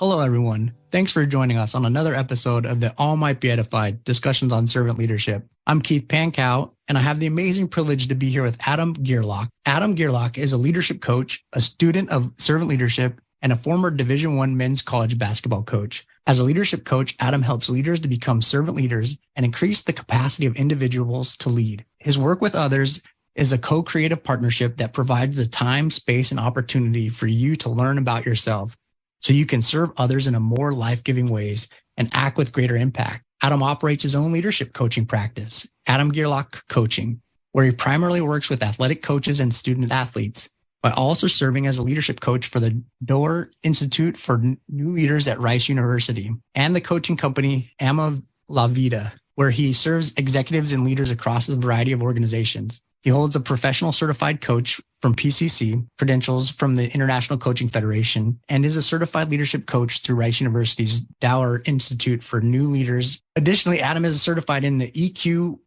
Hello, everyone. Thanks for joining us on another episode of the All Might Be Edified Discussions on Servant Leadership. I'm Keith Pankow, and I have the amazing privilege to be here with Adam Gierlach. Adam Gierlach is a leadership coach, a student of servant leadership, and a former Division I men's college basketball coach. As a leadership coach, Adam helps leaders to become servant leaders and increase the capacity of individuals to lead. His work with others is a co-creative partnership that provides the time, space, and opportunity for you to learn about yourself so you can serve others in a more life-giving ways and act with greater impact. Adam operates his own leadership coaching practice, Adam Gierlach Coaching, where he primarily works with athletic coaches and student athletes, while also serving as a leadership coach for the Door Institute for New Leaders at Rice University and the coaching company Ama La Vida, where he serves executives and leaders across a variety of organizations. He holds a professional certified coach from PCC, credentials from the International Coaching Federation, and is a certified leadership coach through Rice University's Door Institute for New Leaders. Additionally, Adam is certified in the EQI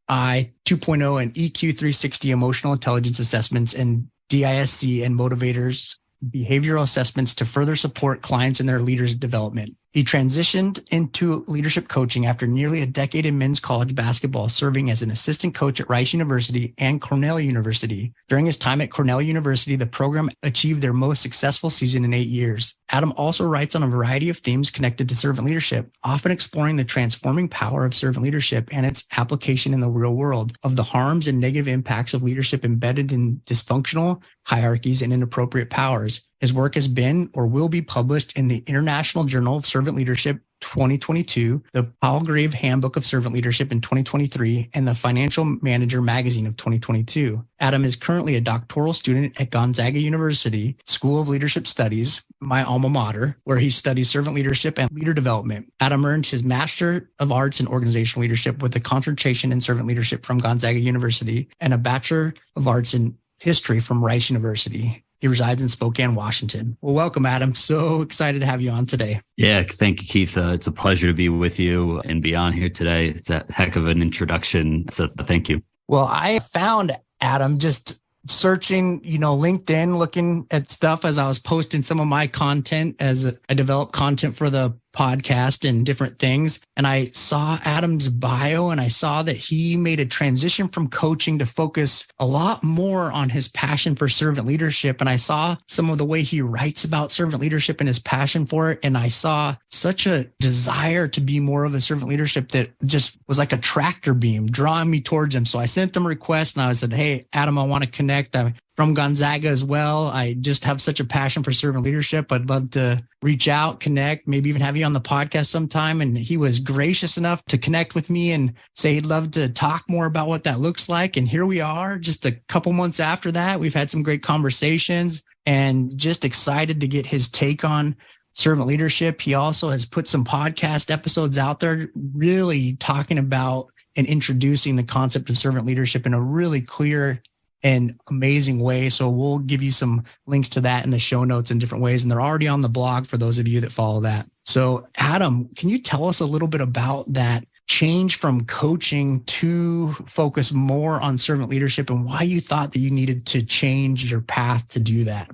2.0 and EQ 360 emotional intelligence assessments and DISC and motivators behavioral assessments to further support clients in their leaders' development. He transitioned into leadership coaching after nearly a decade in men's college basketball, serving as an assistant coach at Rice University and Cornell University. During his time at Cornell University, the program achieved their most successful season in 8 years. Adam also writes on a variety of themes connected to servant leadership, often exploring the transforming power of servant leadership and its application in the real world, of the harms and negative impacts of leadership embedded in dysfunctional hierarchies and inappropriate powers. His work has been or will be published in the International Journal of Servant Leadership 2022, the Palgrave Handbook of Servant Leadership in 2023, and the Financial Manager magazine of 2022. Adam is currently a doctoral student at Gonzaga University School of Leadership Studies, my alma mater, where he studies servant leadership and leader development. Adam earned his Master of Arts in Organizational Leadership with a concentration in servant leadership from Gonzaga University and a Bachelor of Arts in History from Rice University. He resides in Spokane, Washington. Well, welcome, Adam. So excited to have you on today. Yeah, thank you, Keith. It's a pleasure to be with you and be on here today. It's a heck of an introduction. So thank you. Well, I found Adam just searching, LinkedIn, looking at stuff as I was posting some of my content as I develop content for the podcast and different things. And I saw Adam's bio and I saw that he made a transition from coaching to focus a lot more on his passion for servant leadership. And I saw some of the way he writes about servant leadership and his passion for it. And I saw such a desire to be more of a servant leadership that just was like a tractor beam drawing me towards him. So I sent him a request and I said, hey, Adam, I want to connect. I'm from Gonzaga as well. I just have such a passion for servant leadership. I'd love to reach out, connect, maybe even have you on the podcast sometime. And he was gracious enough to connect with me and say he'd love to talk more about what that looks like. And here we are, just a couple months after that. We've had some great conversations and just excited to get his take on servant leadership. He also has put some podcast episodes out there really talking about and introducing the concept of servant leadership in a really clear and amazing way. So we'll give you some links to that in the show notes in different ways. And they're already on the blog for those of you that follow that. So Adam, can you tell us a little bit about that change from coaching to focus more on servant leadership and why you thought that you needed to change your path to do that?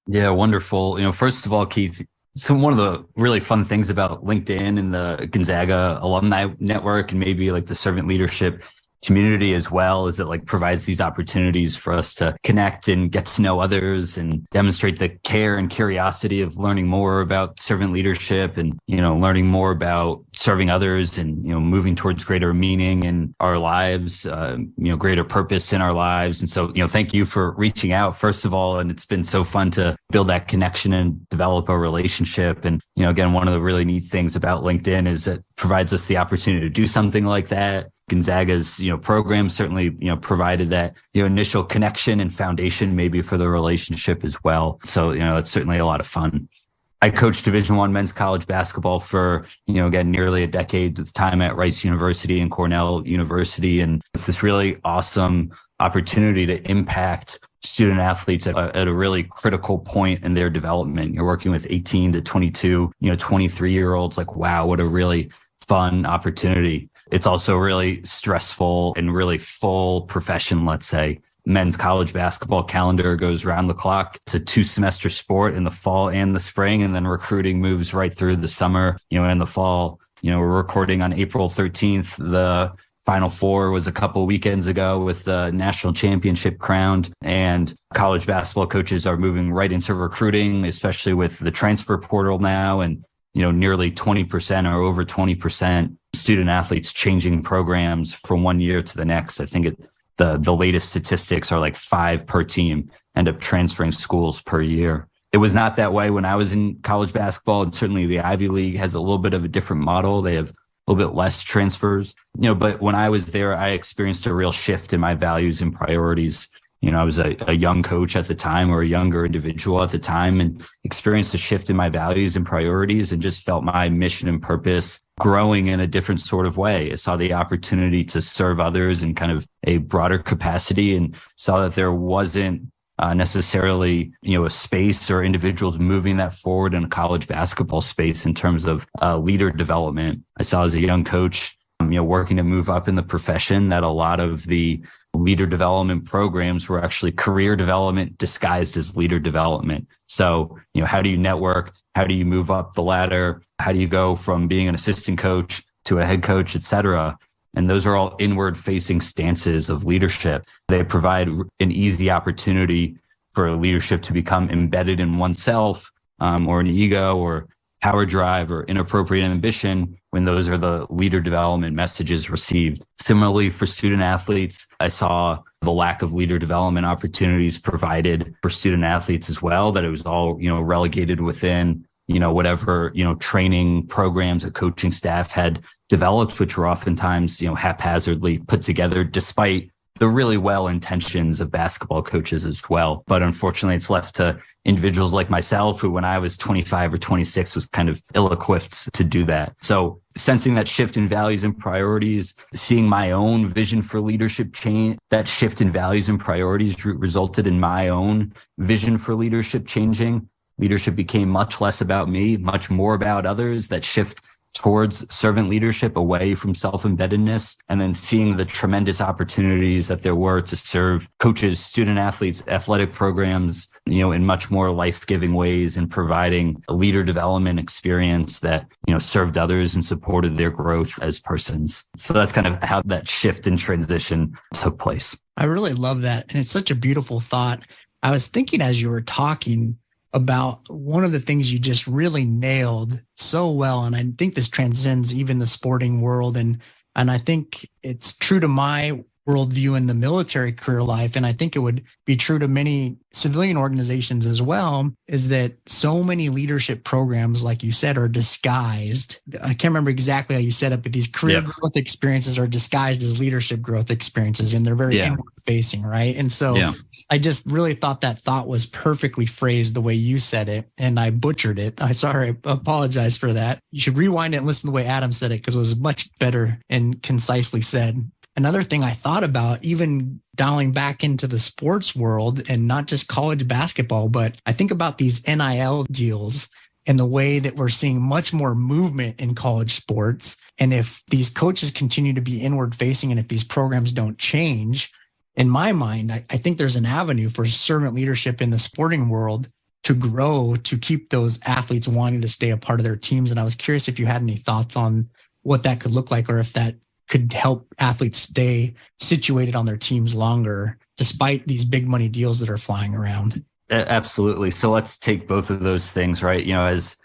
Yeah, wonderful. First of all, Keith, so one of the really fun things about LinkedIn and the Gonzaga alumni network and maybe like the servant leadership community as well is it provides these opportunities for us to connect and get to know others and demonstrate the care and curiosity of learning more about servant leadership and, learning more about serving others and, moving towards greater meaning in our lives, greater purpose in our lives. And so, thank you for reaching out, first of all. And it's been so fun to build that connection and develop a relationship. And, again, one of the really neat things about LinkedIn is it provides us the opportunity to do something like that. Gonzaga's, program certainly, provided that, initial connection and foundation maybe for the relationship as well. So, it's certainly a lot of fun. I coached Division I men's college basketball for, again, nearly a decade with time at Rice University and Cornell University. And it's this really awesome opportunity to impact student athletes at a really critical point in their development. You're working with 18 to 22, 23-year-olds. Wow, what a really fun opportunity. It's also really stressful and really full profession, let's say. men's college basketball calendar goes round the clock. It's a 2-semester sport in the fall and the spring, and then recruiting moves right through the summer. In the fall, we're recording on April 13th. The Final Four was a couple of weekends ago with the national championship crowned, and college basketball coaches are moving right into recruiting, especially with the transfer portal now. And, nearly 20% or over 20% student athletes changing programs from one year to the next. I think the latest statistics are like 5 per team end up transferring schools per year. It was not that way when I was in college basketball, and certainly the Ivy League has a little bit of a different model. They have a little bit less transfers, but when I was there, I experienced a real shift in my values and priorities. I was a young coach at the time, or a younger individual at the time, and experienced a shift in my values and priorities, and just felt my mission and purpose growing in a different sort of way. I saw the opportunity to serve others in kind of a broader capacity, and saw that there wasn't necessarily, a space or individuals moving that forward in a college basketball space in terms of leader development. I saw as a young coach, working to move up in the profession, that a lot of the leader development programs were actually career development disguised as leader development. So, how do you network? How do you move up the ladder? How do you go from being an assistant coach to a head coach, et cetera? And those are all inward facing stances of leadership. They provide an easy opportunity for leadership to become embedded in oneself, or an ego, or power drive, or inappropriate ambition, when those are the leader development messages received. Similarly, for student athletes, I saw the lack of leader development opportunities provided for student athletes as well, that it was all, relegated within, whatever, training programs a coaching staff had developed, which were oftentimes, haphazardly put together, despite the really well intentions of basketball coaches as well. But unfortunately, it's left to individuals like myself, who when I was 25 or 26 was kind of ill-equipped to do that. So sensing that shift in values and priorities, seeing my own vision for leadership change, that shift in values and priorities resulted in my own vision for leadership changing. Leadership became much less about me, much more about others. That shift towards servant leadership, away from self-embeddedness, and then seeing the tremendous opportunities that there were to serve coaches, student athletes, athletic programs, in much more life-giving ways, and providing a leader development experience that, served others and supported their growth as persons. So that's kind of how that shift and transition took place. I really love that. And it's such a beautiful thought. I was thinking as you were talking about one of the things you just really nailed so well. And I think this transcends even the sporting world. And I think it's true to my worldview in the military career life. And I think it would be true to many civilian organizations as well, is that so many leadership programs, like you said, are disguised. I can't remember exactly how you said it, but these career growth experiences are disguised as leadership growth experiences, and they're very inward facing, right? And so I just really thought that thought was perfectly phrased the way you said it, and I butchered it. I apologize for that. You should rewind it and listen to the way Adam said it, because it was much better and concisely said. Another thing I thought about, even dialing back into the sports world and not just college basketball, but I think about these NIL deals and the way that we're seeing much more movement in college sports. And if these coaches continue to be inward facing, and if these programs don't change, in my mind, I think there's an avenue for servant leadership in the sporting world to grow, to keep those athletes wanting to stay a part of their teams. And I was curious if you had any thoughts on what that could look like, or if that could help athletes stay situated on their teams longer, despite these big money deals that are flying around. Absolutely. So let's take both of those things, right? As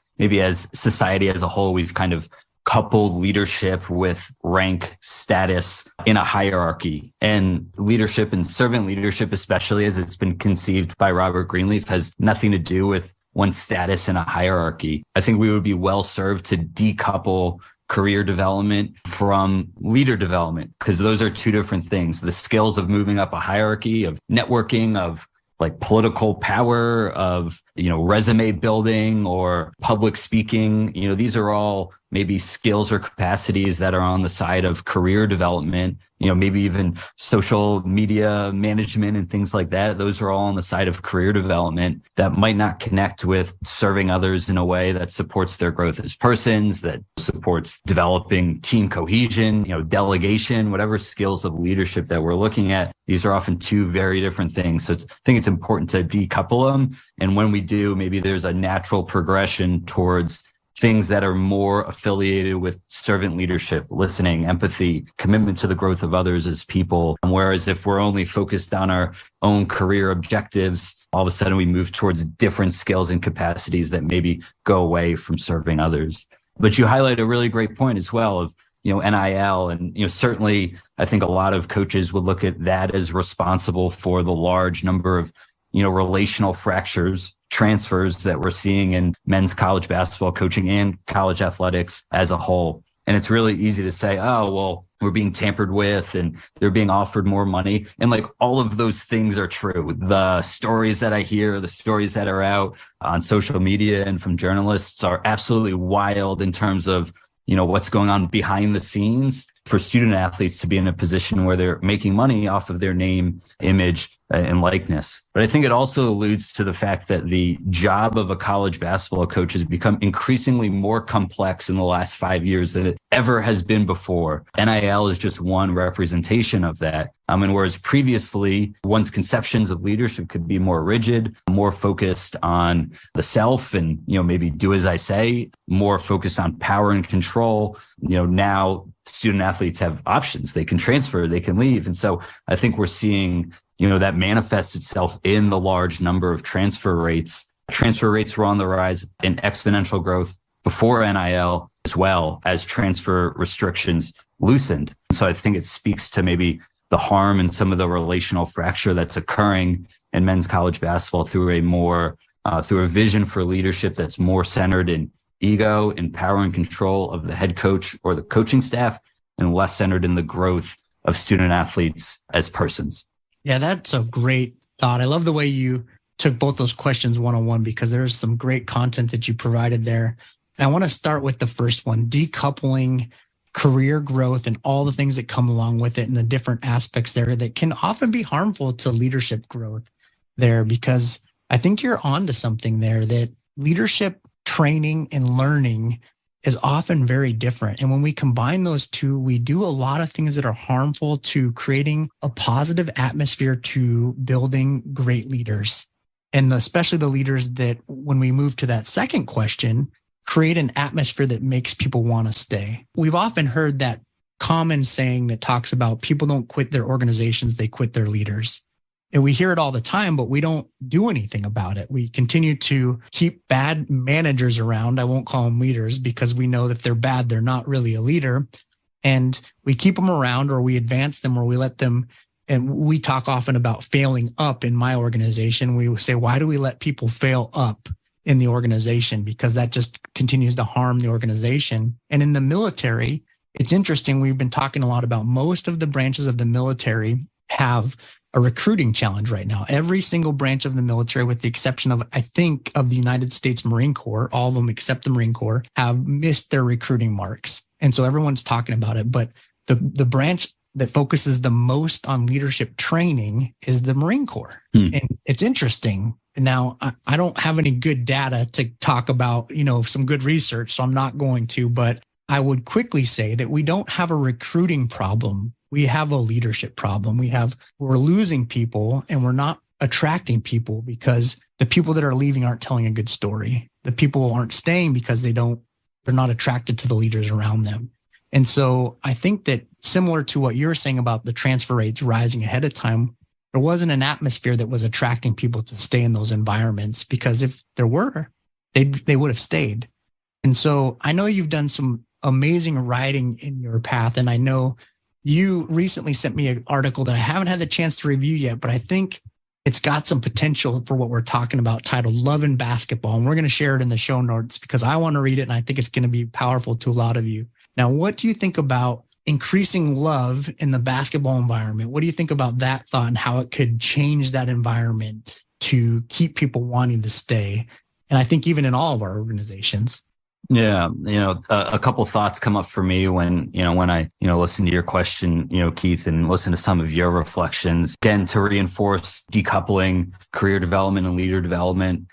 society as a whole, we've kind of coupled leadership with rank, status in a hierarchy. And leadership, and servant leadership, especially as it's been conceived by Robert Greenleaf, has nothing to do with one's status in a hierarchy. I think we would be well served to decouple career development from leader development, because those are two different things. The skills of moving up a hierarchy, of networking, of like political power, of, resume building or public speaking, these are all maybe skills or capacities that are on the side of career development, maybe even social media management and things like that. Those are all on the side of career development that might not connect with serving others in a way that supports their growth as persons, that supports developing team cohesion, delegation, whatever skills of leadership that we're looking at. These are often two very different things. So I think it's important to decouple them. And when we do, maybe there's a natural progression towards things that are more affiliated with servant leadership, listening, empathy, commitment to the growth of others as people. Whereas if we're only focused on our own career objectives, all of a sudden we move towards different skills and capacities that maybe go away from serving others. But you highlight a really great point as well of, NIL. And, certainly I think a lot of coaches would look at that as responsible for the large number of, relational fractures, transfers that we're seeing in men's college basketball coaching and college athletics as a whole. And it's really easy to say, oh, well, we're being tampered with and they're being offered more money. And like all of those things are true. The stories that I hear, the stories that are out on social media and from journalists are absolutely wild in terms of, what's going on behind the scenes for student athletes to be in a position where they're making money off of their name, image, and likeness. But I think it also alludes to the fact that the job of a college basketball coach has become increasingly more complex in the last 5 years than it ever has been before. NIL is just one representation of that. And whereas previously one's conceptions of leadership could be more rigid, more focused on the self and, maybe do as I say, more focused on power and control, now student athletes have options. They can transfer, they can leave. And so I think we're seeing, that manifests itself in the large number of transfer rates. Transfer rates were on the rise in exponential growth before NIL, as well as transfer restrictions loosened. So I think it speaks to maybe the harm and some of the relational fracture that's occurring in men's college basketball through a vision for leadership that's more centered in ego and power and control of the head coach or the coaching staff, and less centered in the growth of student athletes as persons. Yeah, that's a great thought. I love the way you took both those questions one-on-one, because there's some great content that you provided there. And I want to start with the first one, decoupling career growth and all the things that come along with it and the different aspects there that can often be harmful to leadership growth there, because I think you're onto something there, that leadership training and learning is often very different. And when we combine those two, we do a lot of things that are harmful to creating a positive atmosphere to building great leaders. And especially the leaders that, when we move to that second question, create an atmosphere that makes people want to stay. We've often heard that common saying that talks about people don't quit their organizations, they quit their leaders. And we hear it all the time, but we don't do anything about it. We continue to keep bad managers around. I won't call them leaders, because we know that if they're bad, they're not really a leader. And we keep them around, or we advance them, or we let them. And we talk often about failing up in my organization. We say, why do we let people fail up in the organization? Because that just continues to harm the organization. And in the military, it's interesting. We've been talking a lot about most of the branches of the military have a recruiting challenge right now. Every single branch of the military, with the exception of, I think, of the United States Marine Corps, all of them except the Marine Corps, have missed their recruiting marks. And so everyone's talking about it. But the branch that focuses the most on leadership training is the Marine Corps. And it's interesting. Now, I don't have any good data to talk about, some good research, so I'm not going to, but I would quickly say that we don't have a recruiting problem. We have a leadership problem. We're losing people, and we're not attracting people because the people that are leaving aren't telling a good story. The people aren't staying because they're not attracted to the leaders around them. And so I think that, similar to what you're saying about the transfer rates rising ahead of time, there wasn't an atmosphere that was attracting people to stay in those environments, because if there were, they would have stayed. And so I know you've done some amazing writing in your path, and I know you recently sent me an article that I haven't had the chance to review yet, but I think it's got some potential for what we're talking about, titled Love in Basketball. And we're going to share it in the show notes because I want to read it, and I think it's going to be powerful to a lot of you. Now, what do you think about increasing love in the basketball environment? What do you think about that thought and how it could change that environment to keep people wanting to stay? And I think even in all of our organizations. Yeah, a couple thoughts come up for me when I, listen to your question, Keith, and listen to some of your reflections. Again, to reinforce decoupling career development and leader development,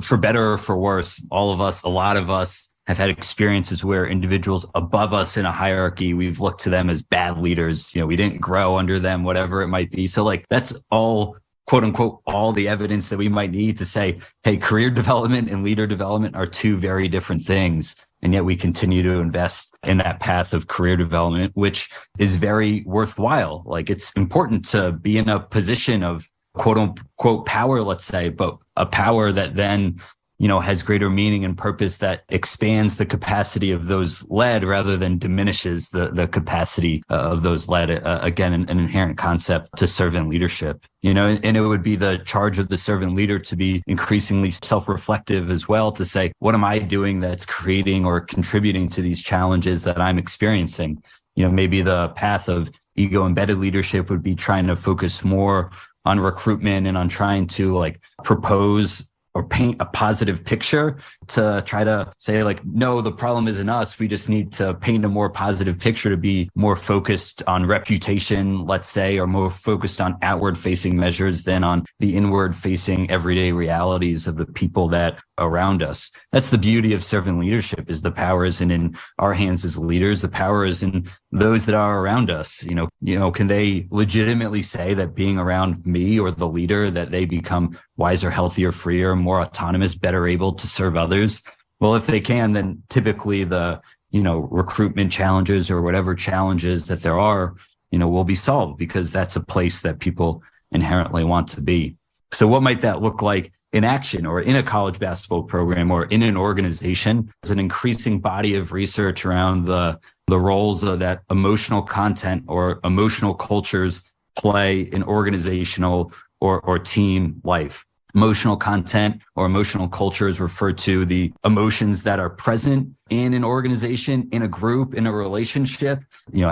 for better or for worse, a lot of us have had experiences where individuals above us in a hierarchy, we've looked to them as bad leaders. We didn't grow under them, whatever it might be. So like, that's all, quote unquote, all the evidence that we might need to say, hey, career development and leader development are two very different things. And yet we continue to invest in that path of career development, which is very worthwhile. Like, it's important to be in a position of quote unquote power, let's say, but a power that then has greater meaning and purpose, that expands the capacity of those led rather than diminishes the capacity of those led. Again, an inherent concept to servant leadership, and it would be the charge of the servant leader to be increasingly self-reflective as well, to say, what am I doing that's creating or contributing to these challenges that I'm experiencing? Maybe the path of ego embedded leadership would be trying to focus more on recruitment and on trying to propose or paint a positive picture, to try to say no, the problem isn't us. We just need to paint a more positive picture, to be more focused on reputation, let's say, or more focused on outward facing measures than on the inward facing everyday realities of the people that are around us. That's the beauty of servant leadership, is the power isn't in our hands as leaders. The power is in those that are around us. Can they legitimately say that being around me or the leader, that they become wiser, healthier, freer, more autonomous, better able to serve others? Well, if they can, then typically the, recruitment challenges or whatever challenges that there are, will be solved, because that's a place that people inherently want to be. So what might that look like in action, or in a college basketball program, or in an organization? There's an increasing body of research around the roles of that emotional content or emotional cultures play in organizational or team life. Emotional content or emotional culture is referred to the emotions that are present in an organization, in a group, in a relationship.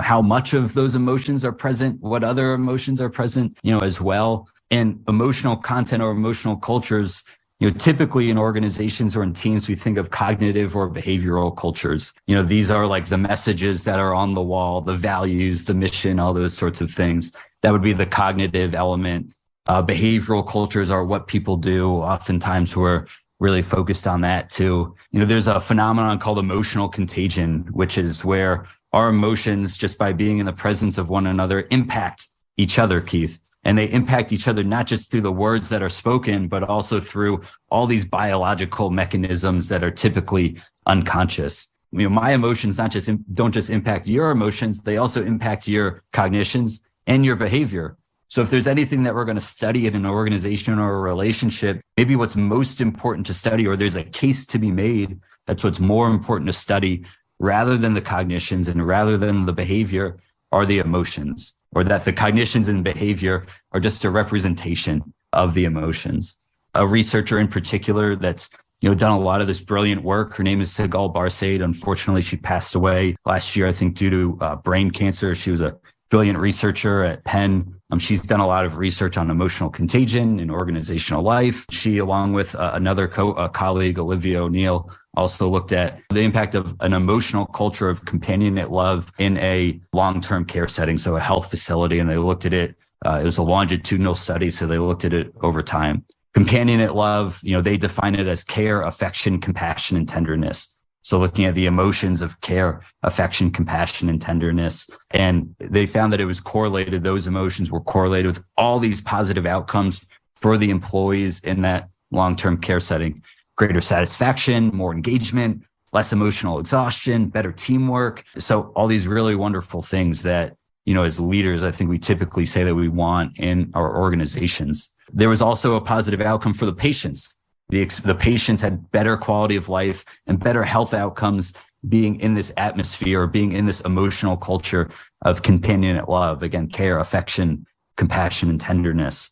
How much of those emotions are present, what other emotions are present, as well. And emotional content or emotional cultures, typically in organizations or in teams, we think of cognitive or behavioral cultures. These are like the messages that are on the wall, the values, the mission, all those sorts of things. That would be the cognitive element. Behavioral cultures are what people do. Oftentimes we're really focused on that too. There's a phenomenon called emotional contagion, which is where our emotions, just by being in the presence of one another, impact each other, Keith. And they impact each other not just through the words that are spoken, but also through all these biological mechanisms that are typically unconscious. My emotions don't just impact your emotions, they also impact your cognitions and your behavior. So if there's anything that we're going to study in an organization or a relationship, maybe what's most important to study, or there's a case to be made, that's what's more important to study rather than the cognitions and rather than the behavior, are the emotions, or that the cognitions and behavior are just a representation of the emotions. A researcher in particular that's done a lot of this brilliant work, her name is Sigal Barsaid. Unfortunately, she passed away last year, I think, due to brain cancer. She was a brilliant researcher at Penn. She's done a lot of research on emotional contagion in organizational life. She, along with another colleague, Olivia O'Neill, also looked at the impact of an emotional culture of companionate love in a long-term care setting, so a health facility. And they looked at it. It was a longitudinal study, so they looked at it over time. Companionate love, they define it as care, affection, compassion, and tenderness. So looking at the emotions of care, affection, compassion, and tenderness. And they found that it was correlated, those emotions were correlated with all these positive outcomes for the employees in that long-term care setting. Greater satisfaction, more engagement, less emotional exhaustion, better teamwork. So all these really wonderful things that, as leaders, I think we typically say that we want in our organizations. There was also a positive outcome for the patients. The patients had better quality of life and better health outcomes being in this atmosphere, or being in this emotional culture of companionate love. Again, care, affection, compassion, and tenderness.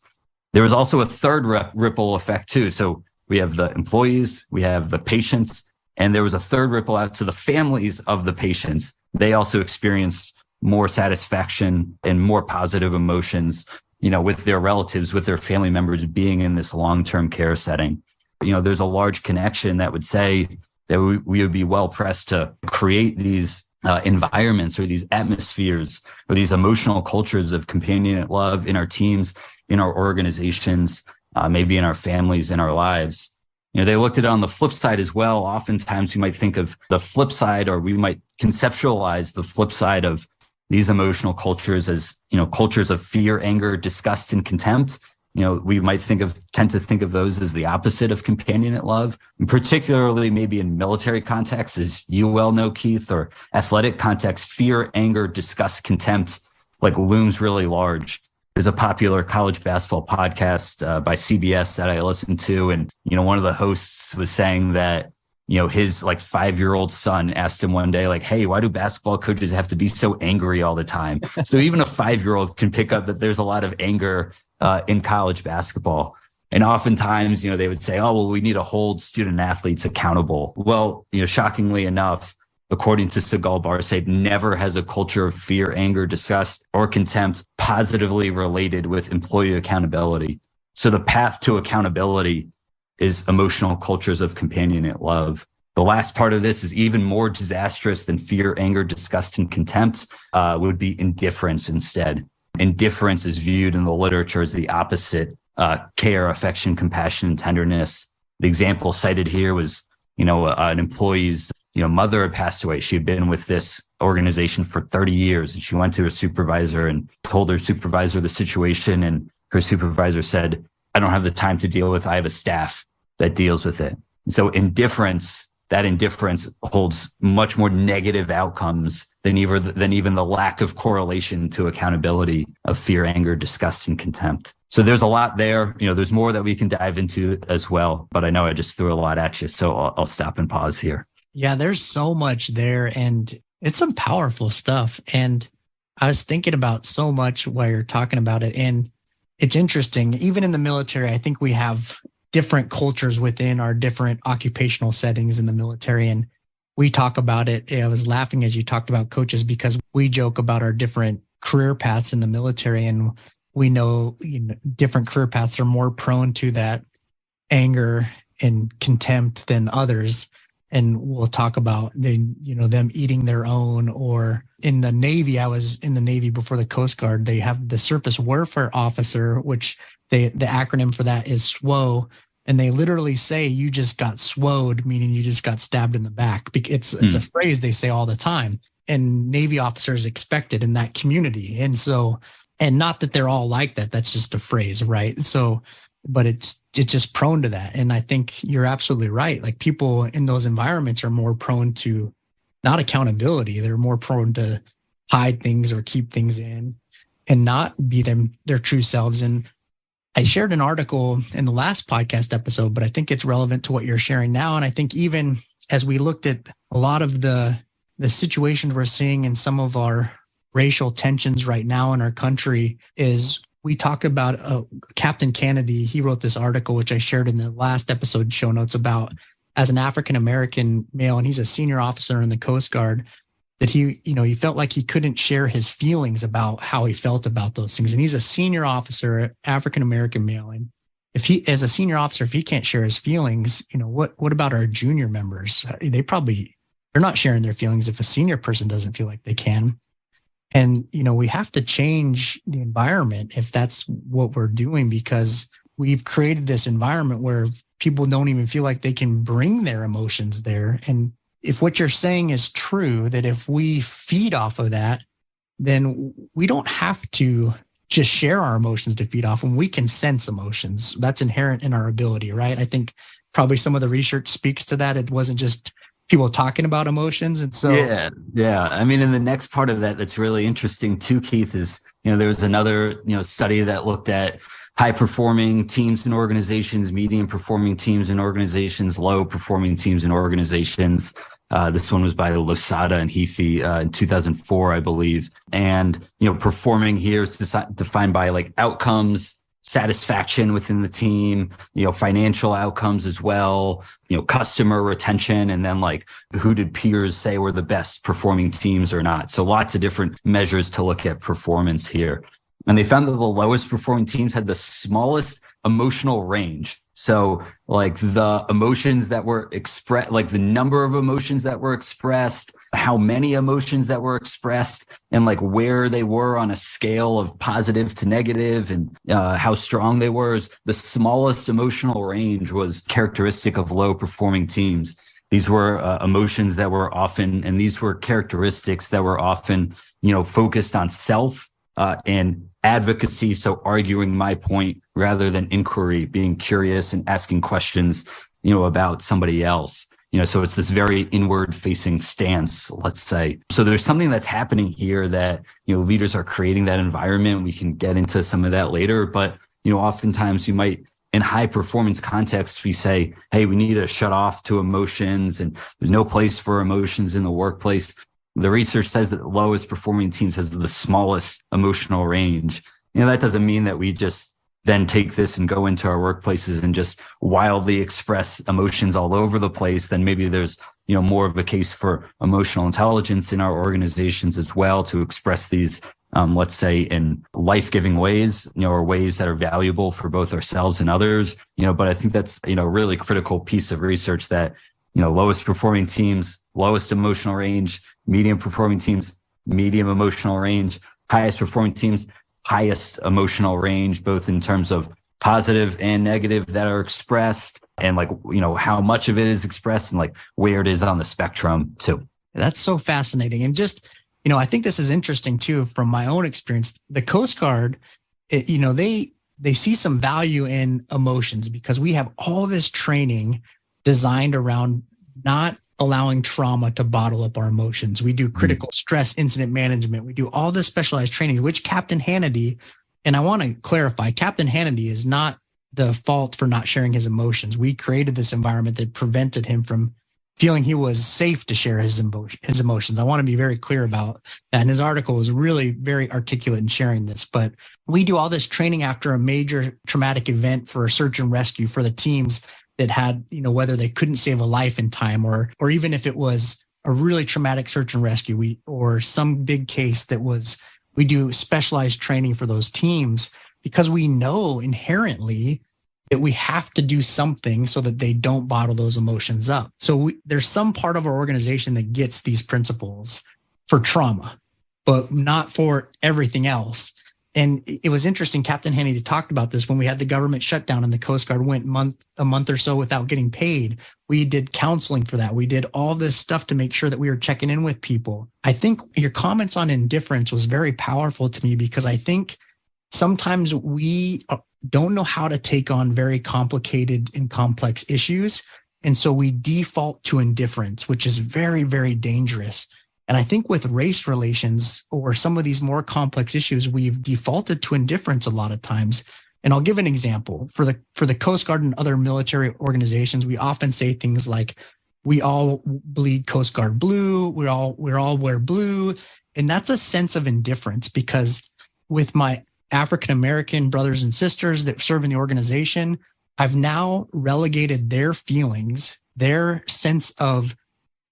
There was also a third ripple effect too. So we have the employees, we have the patients, and there was a third ripple out to the families of the patients. They also experienced more satisfaction and more positive emotions, with their relatives, with their family members being in this long-term care setting. There's a large connection that would say, that we would be well pressed to create these environments or these atmospheres or these emotional cultures of companionate love in our teams, in our organizations, maybe in our families, in our lives. They looked at it on the flip side as well. Oftentimes we might think of the flip side, or we might conceptualize the flip side of these emotional cultures as, cultures of fear, anger, disgust, and contempt. We might tend to think of those as the opposite of companionate love, and particularly maybe in military contexts, as you well know, Keith, or athletic contexts, fear, anger, disgust, contempt, looms really large. There's a popular college basketball podcast by CBS that I listened to. And, one of the hosts was saying that, his 5-year-old son asked him one day, hey, why do basketball coaches have to be so angry all the time? So even a 5-year-old can pick up that there's a lot of anger in college basketball. And oftentimes, they would say, oh, well, we need to hold student athletes accountable. Well, shockingly enough, according to Sigal Barsade, never has a culture of fear, anger, disgust, or contempt positively related with employee accountability. So the path to accountability is emotional cultures of companionate love. The last part of this is even more disastrous than fear, anger, disgust, and contempt, would be indifference instead. Indifference is viewed in the literature as the opposite, care, affection, compassion, and tenderness. The example cited here was, an employee's mother had passed away. She had been with this organization for 30 years, and she went to her supervisor and told her supervisor the situation. And her supervisor said, I don't have the time to deal with it. I have a staff that deals with it. So that indifference holds much more negative outcomes than even the lack of correlation to accountability of fear, anger, disgust, and contempt. So there's a lot there. There's more that we can dive into as well, but I know I just threw a lot at you. So I'll stop and pause here. Yeah, there's so much there, and it's some powerful stuff. And I was thinking about so much while you're talking about it. And it's interesting, even in the military, I think we have different cultures within our different occupational settings in the military. And we talk about it. I was laughing as you talked about coaches, because we joke about our different career paths in the military. And we know, different career paths are more prone to that anger and contempt than others. And we'll talk about them eating their own. Or in the Navy, I was in the Navy before the Coast Guard. They have the surface warfare officer, which the acronym for that is SWO. And they literally say you just got SWO'd, meaning you just got stabbed in the back. It's a phrase they say all the time. And Navy officers expect it in that community. And not that they're all like that. That's just a phrase, right? So, but it's just prone to that. And I think you're absolutely right. People in those environments are more prone to not accountability. They're more prone to hide things or keep things in and not be their true selves. And I shared an article in the last podcast episode, but I think it's relevant to what you're sharing now. And I think even as we looked at a lot of the situations we're seeing in some of our racial tensions right now in our country, is we talk about Captain Kennedy. He wrote this article, which I shared in the last episode show notes, about as an African-American male, and he's a senior officer in the Coast Guard, that he felt like he couldn't share his feelings about how he felt about those things. And he's a senior officer, African-American male. And as a senior officer, if he can't share his feelings, what about our junior members? They're not sharing their feelings if a senior person doesn't feel like they can. And, we have to change the environment if that's what we're doing, because we've created this environment where people don't even feel like they can bring their emotions there. And if what you're saying is true, that if we feed off of that, then we don't have to just share our emotions to feed off them. We can sense emotions. That's inherent in our ability, right? I think probably some of the research speaks to that. It wasn't just people talking about emotions. And so, yeah. I mean, in the next part of that's really interesting too, Keith, is, there was another, study that looked at high performing teams and organizations, medium performing teams and organizations, low performing teams and organizations. This one was by Losada and Heafy in 2004, I believe. And, performing here is defined by outcomes, satisfaction within the team, financial outcomes as well, customer retention, and then who did peers say were the best performing teams or not. So lots of different measures to look at performance here. And they found that the lowest performing teams had the smallest emotional range. So like the emotions that were expressed, like the number of emotions that were expressed, how many emotions that were expressed, and like where they were on a scale of positive to negative, and how strong they were. The smallest emotional range was characteristic of low performing teams. These were emotions that were often, and these were characteristics that were often, focused on self and advocacy. So arguing my point rather than inquiry, being curious and asking questions, about somebody else. So it's this very inward facing stance, let's say. So there's something that's happening here that, leaders are creating that environment. We can get into some of that later, but, oftentimes you might, in high performance contexts, we say, hey, we need to shut off to emotions and there's no place for emotions in the workplace. The research says that the lowest performing teams has the smallest emotional range. That doesn't mean that we just then take this and go into our workplaces and just wildly express emotions all over the place. Then maybe there's, more of a case for emotional intelligence in our organizations as well to express these, let's say, in life-giving ways, or ways that are valuable for both ourselves and others. But I think that's, a really critical piece of research that, lowest performing teams, lowest emotional range, medium performing teams, medium emotional range, highest performing teams, highest emotional range, both in terms of positive and negative that are expressed, and like, how much of it is expressed and like where it is on the spectrum too. That's so fascinating. And just, I think this is interesting too, from my own experience. The Coast Guard, they see some value in emotions because we have all this training designed around not allowing trauma to bottle up our emotions. We do critical stress incident management. We do all this specialized training, which Captain Hannity, and I want to clarify, Captain Hannity is not the fault for not sharing his emotions. We created this environment that prevented him from feeling he was safe to share his emotions. I want to be very clear about that. And his article was really very articulate in sharing this. But we do all this training after a major traumatic event for search and rescue for the teams that had, whether they couldn't save a life in time or even if it was a really traumatic search and rescue, or some big case we do specialized training for those teams because we know inherently that we have to do something so that they don't bottle those emotions up. So there's some part of our organization that gets these principles for trauma, but not for everything else. And it was interesting, Captain Hannity talked about this when we had the government shutdown and the Coast Guard went a month or so without getting paid. We did counseling for that. We did all this stuff to make sure that we were checking in with people. I think your comments on indifference was very powerful to me because I think sometimes we don't know how to take on very complicated and complex issues. And so we default to indifference, which is very, very dangerous. And I think with race relations or some of these more complex issues, we've defaulted to indifference a lot of times. And I'll give an example. For the Coast Guard and other military organizations, we often say things like, we all bleed Coast Guard blue, we all wear blue. And that's a sense of indifference because with my African-American brothers and sisters that serve in the organization, I've now relegated their feelings, their sense of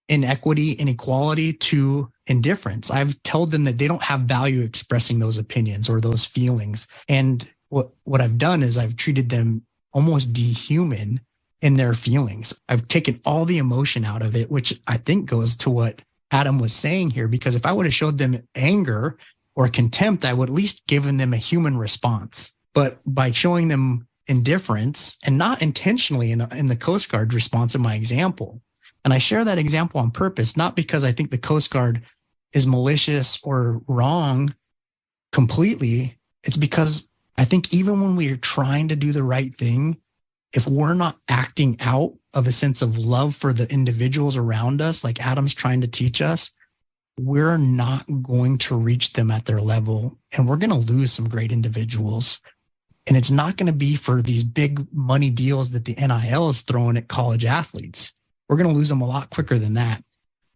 inequity, inequality to indifference. I've told them that they don't have value expressing those opinions or those feelings. And what I've done is I've treated them almost dehuman in their feelings. I've taken all the emotion out of it, which I think goes to what Adam was saying here, because if I would have showed them anger or contempt, I would at least given them a human response. But by showing them indifference, and not intentionally in the Coast Guard response in my example, and I share that example on purpose, not because I think the Coast Guard is malicious or wrong completely. It's because I think even when we are trying to do the right thing, if we're not acting out of a sense of love for the individuals around us, like Adam's trying to teach us, we're not going to reach them at their level, and we're going to lose some great individuals. And it's not going to be for these big money deals that the NIL is throwing at college athletes. We're going to lose them a lot quicker than that.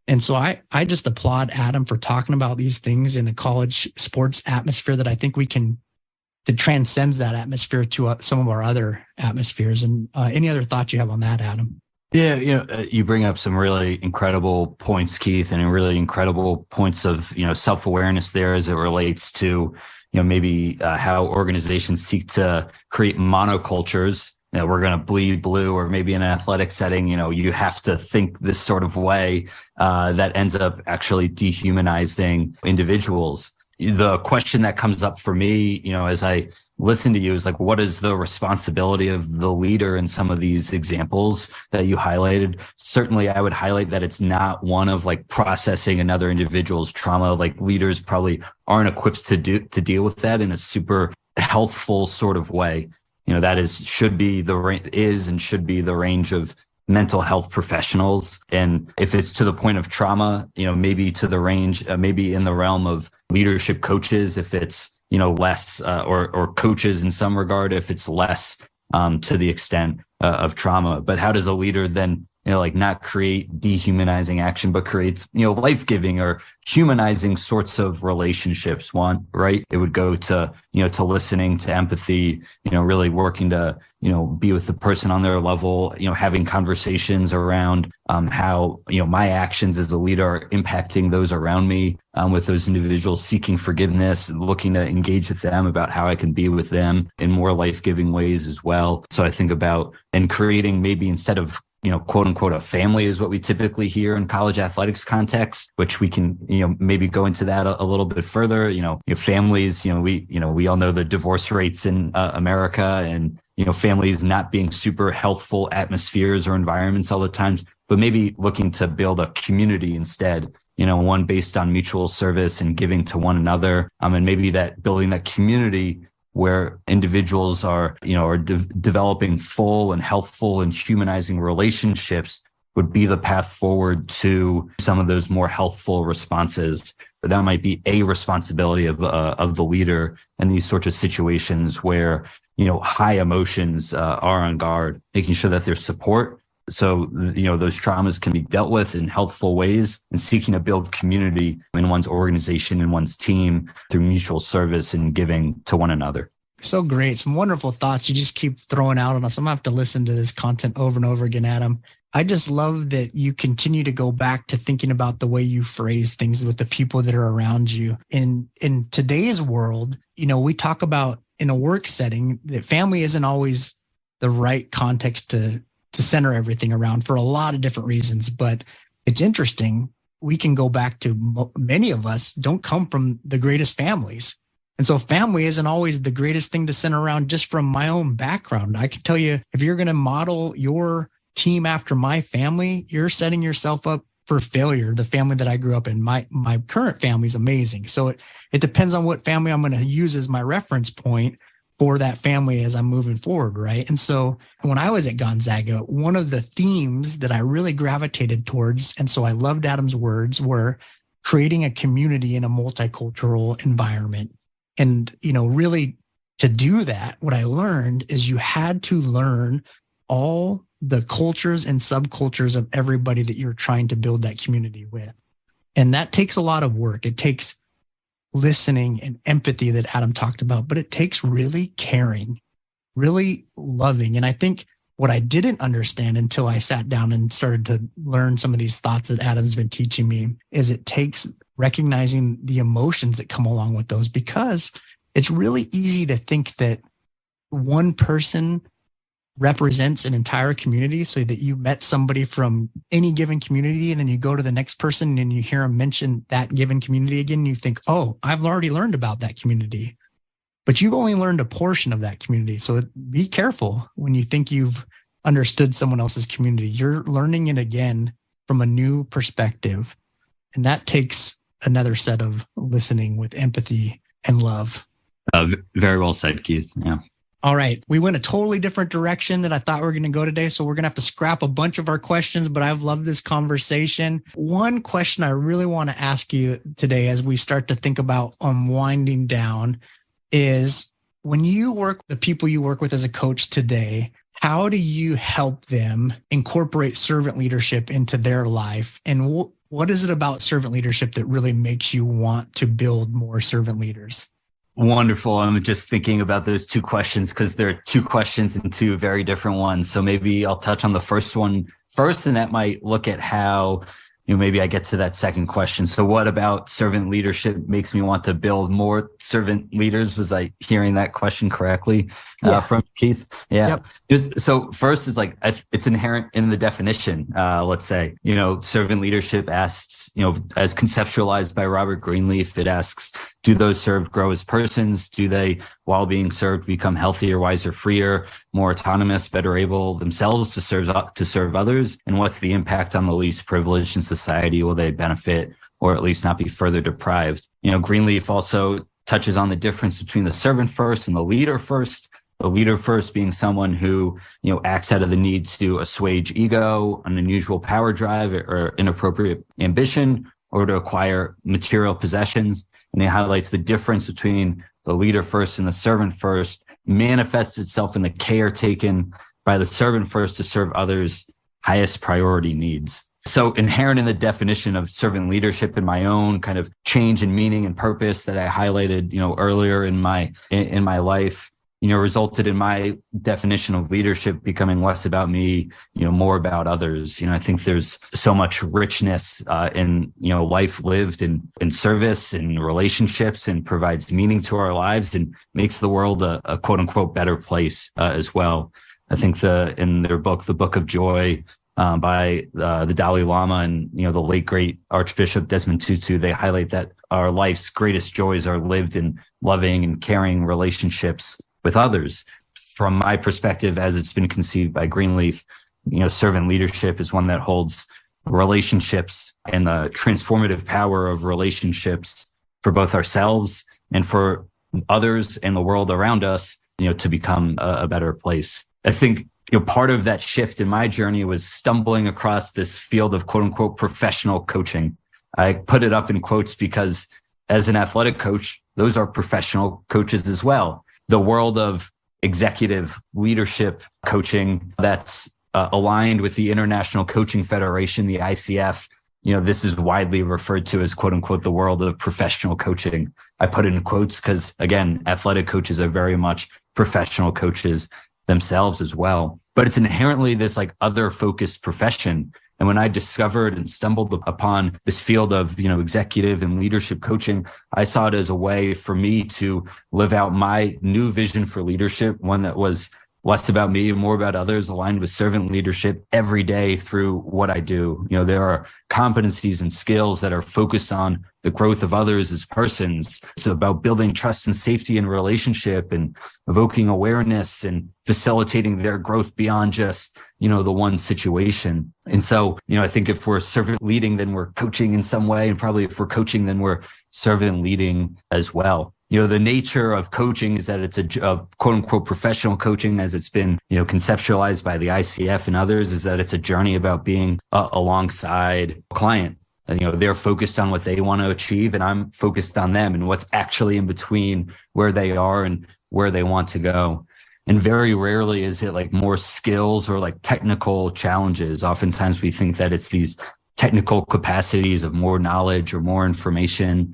And so I just applaud Adam for talking about these things in a college sports atmosphere that I think that transcends that atmosphere to some of our other atmospheres. And any other thoughts you have on that, Adam? Yeah, you bring up some really incredible points, Keith, and really incredible points of, self-awareness there as it relates to, maybe how organizations seek to create monocultures we're going to bleed blue, or maybe in an athletic setting, you have to think this sort of way, that ends up actually dehumanizing individuals. The question that comes up for me, as I listen to you is like, what is the responsibility of the leader in some of these examples that you highlighted? Certainly, I would highlight that it's not one of like processing another individual's trauma. Like leaders probably aren't equipped to deal with that in a super healthful sort of way. That should be the range of mental health professionals. And if it's to the point of trauma, maybe to the range, maybe in the realm of leadership coaches, if it's, less, or coaches in some regard, if it's less, to the extent of trauma. But how does a leader then, not create dehumanizing action, but creates, life-giving or humanizing sorts of relationships? Right? It would go to, to listening, to empathy, really working to, be with the person on their level, having conversations around, how, my actions as a leader are impacting those around me, with those individuals, seeking forgiveness, looking to engage with them about how I can be with them in more life-giving ways as well. So I think about, and creating, maybe instead of, quote unquote, a family is what we typically hear in college athletics context, which we can, maybe go into that a little bit further. Families, we all know the divorce rates in America, and, families not being super healthful atmospheres or environments all the times, but maybe looking to build a community instead, one based on mutual service and giving to one another. And maybe that building that community where individuals are, developing full and healthful and humanizing relationships would be the path forward to some of those more healthful responses. But that might be a responsibility of the leader in these sorts of situations where, high emotions are on guard, making sure that there's support. So, those traumas can be dealt with in healthful ways, and seeking to build community in one's organization and one's team through mutual service and giving to one another. So great. Some wonderful thoughts you just keep throwing out on us. I'm going to have to listen to this content over and over again, Adam. I just love that you continue to go back to thinking about the way you phrase things with the people that are around you. In today's world, we talk about in a work setting that family isn't always the right context to center everything around for a lot of different reasons. But it's interesting. We can go back to many of us don't come from the greatest families. And so family isn't always the greatest thing to center around. Just from my own background, I can tell you, if you're going to model your team after my family, you're setting yourself up for failure. The family that I grew up in, my current family is amazing. So it depends on what family I'm going to use as my reference point for that family as I'm moving forward, right? And so when I was at Gonzaga, one of the themes that I really gravitated towards, and so I loved Adam's words, were creating a community in a multicultural environment. And, really to do that, what I learned is you had to learn all the cultures and subcultures of everybody that you're trying to build that community with. And that takes a lot of work. It takes listening and empathy that Adam talked about, but it takes really caring, really loving. And I think what I didn't understand until I sat down and started to learn some of these thoughts that Adam's been teaching me is it takes recognizing the emotions that come along with those, because it's really easy to think that one person represents an entire community, so that you met somebody from any given community and then you go to the next person and you hear them mention that given community again. And you think, oh, I've already learned about that community, but you've only learned a portion of that community. So be careful when you think you've understood someone else's community. You're learning it again from a new perspective. And that takes another set of listening with empathy and love. Very well said, Keith. Yeah. All right. We went a totally different direction than I thought we were going to go today. So we're going to have to scrap a bunch of our questions, but I've loved this conversation. One question I really want to ask you today as we start to think about winding down is, when you work, the people you work with as a coach today, how do you help them incorporate servant leadership into their life? And what is it about servant leadership that really makes you want to build more servant leaders? Wonderful. I'm just thinking about those two questions because they're two questions and two very different ones. So maybe I'll touch on the first one first, and that might look at how, maybe I get to that second question. So what about servant leadership makes me want to build more servant leaders? Was I hearing that question correctly from Keith? Yeah. Yep. So first is like, it's inherent in the definition. Let's say, servant leadership asks, as conceptualized by Robert Greenleaf, it asks, do those served grow as persons? Do they, while being served, become healthier, wiser, freer, more autonomous, better able themselves to serve others? And what's the impact on the least privileged in society? Will they benefit or at least not be further deprived? Greenleaf also touches on the difference between the servant first and the leader first. The leader first being someone who, acts out of the need to assuage ego, an unusual power drive, or inappropriate ambition, or to acquire material possessions. And he highlights the difference between the leader first and the servant first manifests itself in the care taken by the servant first to serve others' highest priority needs. So inherent in the definition of servant leadership in my own kind of change in meaning and purpose that I highlighted, earlier in my life, resulted in my definition of leadership becoming less about me, more about others. I think there's so much richness in, life lived in service and relationships, and provides meaning to our lives and makes the world a quote unquote better place as well. I think in their book, The Book of Joy, by the Dalai Lama and, the late great Archbishop Desmond Tutu, they highlight that our life's greatest joys are lived in loving and caring relationships with others. From my perspective, as it's been conceived by Greenleaf, servant leadership is one that holds relationships and the transformative power of relationships for both ourselves and for others and the world around us, to become a better place. I think, part of that shift in my journey was stumbling across this field of quote unquote professional coaching. I put it up in quotes because as an athletic coach, those are professional coaches as well. The world of executive leadership coaching that's aligned with the International Coaching Federation, the ICF, this is widely referred to as quote unquote the world of professional coaching. I put it in quotes because, again, athletic coaches are very much professional coaches themselves as well. But it's inherently this like other focused profession. And when I discovered and stumbled upon this field of, executive and leadership coaching, I saw it as a way for me to live out my new vision for leadership, one that was less about me and more about others, aligned with servant leadership every day through what I do. There are competencies and skills that are focused on the growth of others as persons. It's about building trust and safety in relationship and evoking awareness and facilitating their growth beyond just, the one situation. And so, I think if we're servant leading, then we're coaching in some way. And probably if we're coaching, then we're servant leading as well. The nature of coaching is that it's a quote unquote professional coaching, as it's been, conceptualized by the ICF and others, is that it's a journey about being alongside a client. And, they're focused on what they want to achieve, and I'm focused on them and what's actually in between where they are and where they want to go. And very rarely is it like more skills or like technical challenges. Oftentimes we think that it's these technical capacities of more knowledge or more information.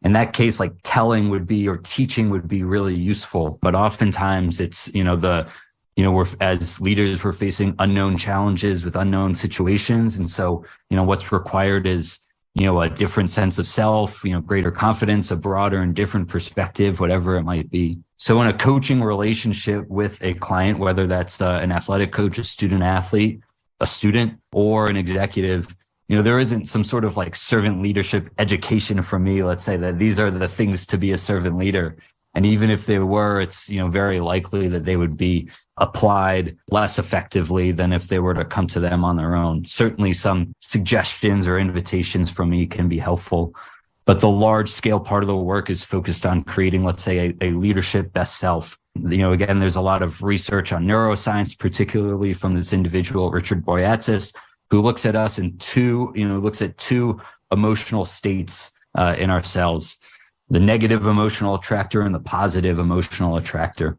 In that case, like telling would be, or teaching would be really useful. But oftentimes it's, we're as leaders, we're facing unknown challenges with unknown situations. And so, what's required is, a different sense of self, greater confidence, a broader and different perspective, whatever it might be. So in a coaching relationship with a client, whether that's an athletic coach, a student athlete, a student, or an executive, there isn't some sort of like servant leadership education from me. Let's say that these are the things to be a servant leader. And even if they were, it's, very likely that they would be applied less effectively than if they were to come to them on their own. Certainly some suggestions or invitations from me can be helpful, but the large scale part of the work is focused on creating, let's say, a leadership best self. Again, there's a lot of research on neuroscience, particularly from this individual, Richard Boyatzis, who looks at us in two emotional states in ourselves: the negative emotional attractor and the positive emotional attractor.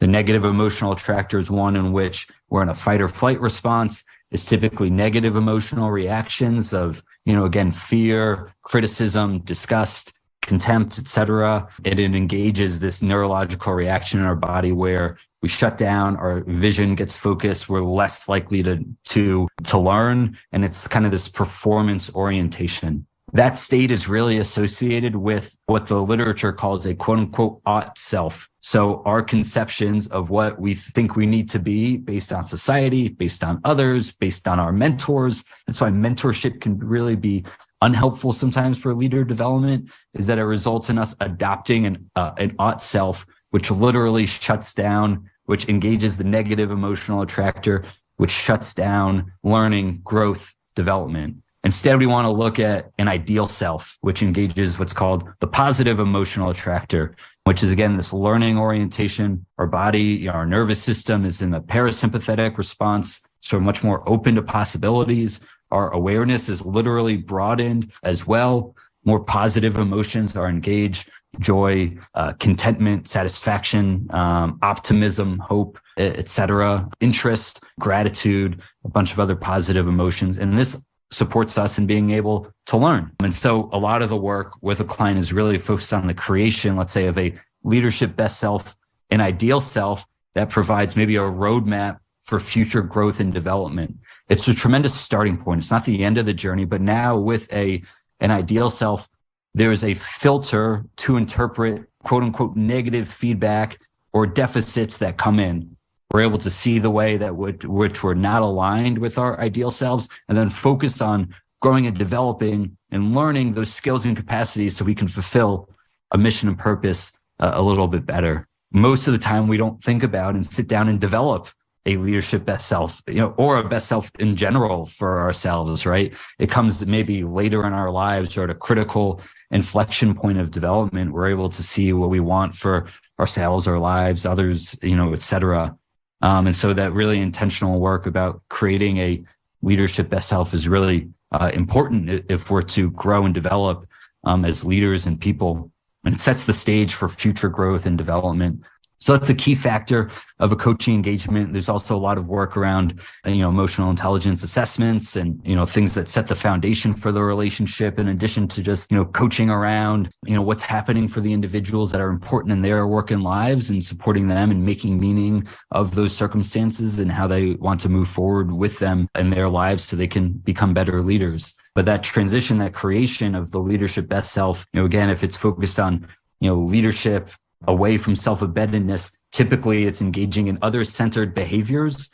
The negative emotional attractor is one in which we're in a fight or flight response. Is typically negative emotional reactions of, again, fear, criticism, disgust, contempt, etc. And it engages this neurological reaction in our body where we shut down, our vision gets focused, we're less likely to learn. And it's kind of this performance orientation. That state is really associated with what the literature calls a quote unquote ought self. So our conceptions of what we think we need to be based on society, based on others, based on our mentors. That's why mentorship can really be unhelpful sometimes for leader development, is that it results in us adopting an ought self, which literally shuts down, which engages the negative emotional attractor, which shuts down learning, growth, development. Instead, we want to look at an ideal self, which engages what's called the positive emotional attractor, which is, again, this learning orientation. Our body, our nervous system is in the parasympathetic response, so we're much more open to possibilities. Our awareness is literally broadened as well. More positive emotions are engaged: joy, contentment, satisfaction, optimism, hope, etc., interest, gratitude, a bunch of other positive emotions. And this supports us in being able to learn. And so a lot of the work with a client is really focused on the creation, let's say, of a leadership best self, an ideal self that provides maybe a roadmap for future growth and development. It's a tremendous starting point. It's not the end of the journey, but now with an ideal self, there is a filter to interpret quote unquote negative feedback or deficits that come in. We're able to see the way that which we're not aligned with our ideal selves, and then focus on growing and developing and learning those skills and capacities so we can fulfill a mission and purpose a little bit better. Most of the time, we don't think about and sit down and develop a leadership best self, or a best self in general for ourselves, right? It comes maybe later in our lives or at a critical inflection point of development. We're able to see what we want for ourselves, our lives, others, et cetera. And so that really intentional work about creating a leadership best self is really important if we're to grow and develop as leaders and people. And it sets the stage for future growth and development. So that's a key factor of a coaching engagement. There's also a lot of work around, emotional intelligence assessments and, things that set the foundation for the relationship, in addition to just, coaching around, what's happening for the individuals that are important in their work and lives, and supporting them and making meaning of those circumstances and how they want to move forward with them in their lives so they can become better leaders. But that transition, that creation of the leadership best self, again, if it's focused on, leadership away from self-abetedness, typically it's engaging in other-centered behaviors,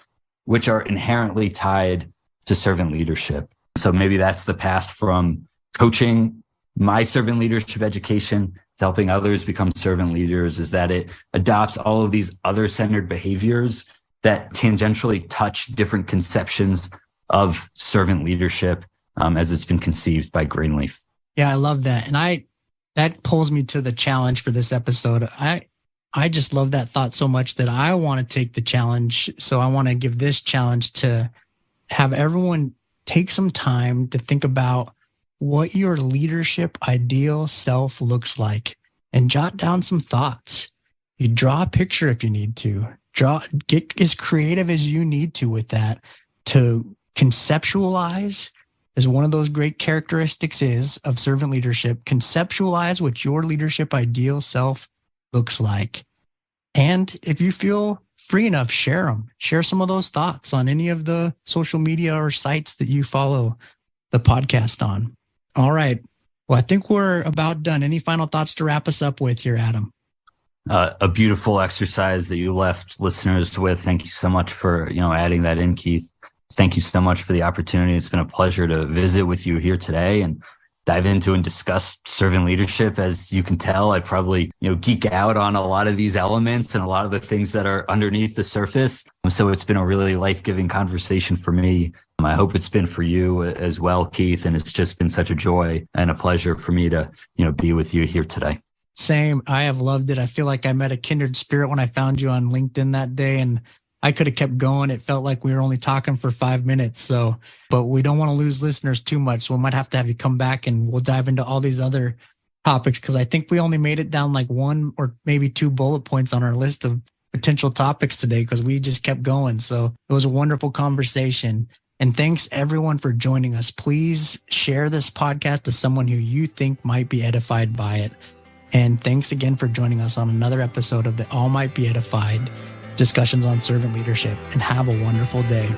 which are inherently tied to servant leadership. So maybe that's the path from coaching my servant leadership education to helping others become servant leaders, is that it adopts all of these other-centered behaviors that tangentially touch different conceptions of servant leadership as it's been conceived by Greenleaf. Yeah, I love that. And that pulls me to the challenge for this episode. I just love that thought so much that I want to take the challenge. So I want to give this challenge to have everyone take some time to think about what your leadership ideal self looks like and jot down some thoughts. You draw a picture if you need to. Get as creative as you need to with that, to conceptualize, as one of those great characteristics is of servant leadership. Conceptualize what your leadership ideal self looks like. And if you feel free enough, share them. Share some of those thoughts on any of the social media or sites that you follow the podcast on. All right. Well, I think we're about done. Any final thoughts to wrap us up with here, Adam? A beautiful exercise that you left listeners with. Thank you so much for, adding that in, Keith. Thank you so much for the opportunity. It's been a pleasure to visit with you here today and dive into and discuss servant leadership. As you can tell, I probably, geek out on a lot of these elements and a lot of the things that are underneath the surface. So it's been a really life-giving conversation for me. I hope it's been for you as well, Keith. And it's just been such a joy and a pleasure for me to, be with you here today. Same. I have loved it. I feel like I met a kindred spirit when I found you on LinkedIn that day, and I could have kept going. It felt like we were only talking for 5 minutes. But we don't want to lose listeners too much. So we might have to have you come back and we'll dive into all these other topics, because I think we only made it down like 1 or maybe 2 bullet points on our list of potential topics today, because we just kept going. So it was a wonderful conversation. And thanks everyone for joining us. Please share this podcast to someone who you think might be edified by it. And thanks again for joining us on another episode of the All Might Be Edified discussions on servant leadership, and have a wonderful day.